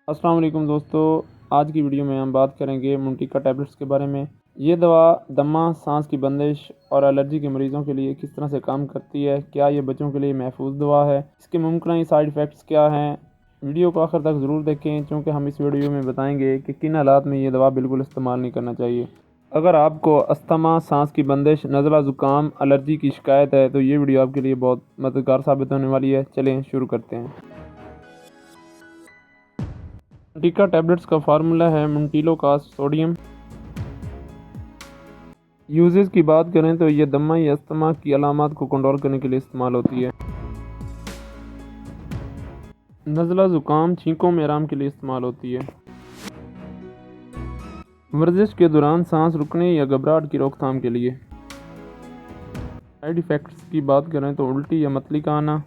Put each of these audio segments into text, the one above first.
السلام علیکم دوستو، آج کی ویڈیو میں ہم بات کریں گے منٹیکا ٹیبلٹس کے بارے میں۔ یہ دوا دمہ، سانس کی بندش اور الرجی کے مریضوں کے لیے کس طرح سے کام کرتی ہے، کیا یہ بچوں کے لیے محفوظ دوا ہے، اس کے ممکنہ سائیڈ ایفیکٹس کیا ہیں۔ ویڈیو کو آخر تک ضرور دیکھیں، چونکہ ہم اس ویڈیو میں بتائیں گے کہ کن حالات میں یہ دوا بالکل استعمال نہیں کرنا چاہیے۔ اگر آپ کو استھما، سانس کی بندش، نزلہ زکام، الرجی کی شکایت ہے تو یہ ویڈیو آپ کے لیے بہت مددگار ثابت ہونے والی ہے۔ چلیں شروع کرتے ہیں۔ منٹیکا ٹیبلٹس کا فارمولہ ہے منٹیلوکاس سوڈیم۔ یوزز کی بات کریں تو یہ دمہ یا استھما کی علامات کو کنٹرول کرنے کے لیے استعمال ہوتی ہے۔ نزلہ زکام، چھینکوں میں آرام کے لیے استعمال ہوتی ہے۔ ورزش کے دوران سانس رکنے یا گھبراہٹ کی روک تھام کے لیے۔ سائیڈ ایفیکٹس کی بات کریں تو الٹی یا متلی کا آنا،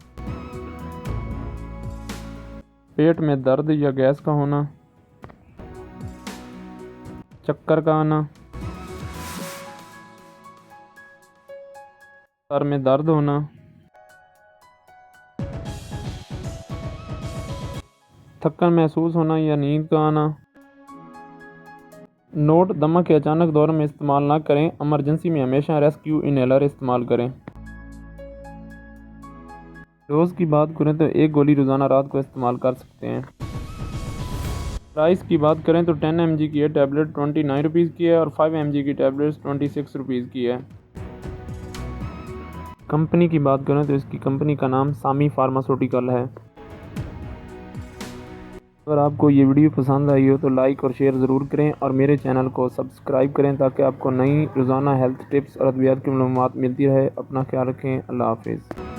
پیٹ میں درد یا گیس کا ہونا، چکر کا آنا، سر میں درد ہونا، تھکن محسوس ہونا یا نیند کا آنا۔ نوٹ: دمہ کے اچانک دور میں استعمال نہ کریں، ایمرجنسی میں ہمیشہ ریسکیو انہیلر استعمال کریں۔ ڈوز کی بات کریں تو ایک گولی روزانہ رات کو استعمال کر سکتے ہیں۔ پرائس کی بات کریں تو 10 mg کی یہ ٹیبلٹ 29 روپیز کی ہے اور 5 mg کی ٹیبلٹ 26 روپیز کی ہے۔ کمپنی کی بات کریں تو اس کی کمپنی کا نام سامی فارماسیوٹیکل ہے۔ اگر آپ کو یہ ویڈیو پسند آئی ہو تو لائک اور شیئر ضرور کریں اور میرے چینل کو سبسکرائب کریں تاکہ آپ کو نئی روزانہ ہیلتھ ٹپس اور ادویات کی معلومات ملتی رہے۔ اپنا خیال رکھیں۔ اللہ حافظ۔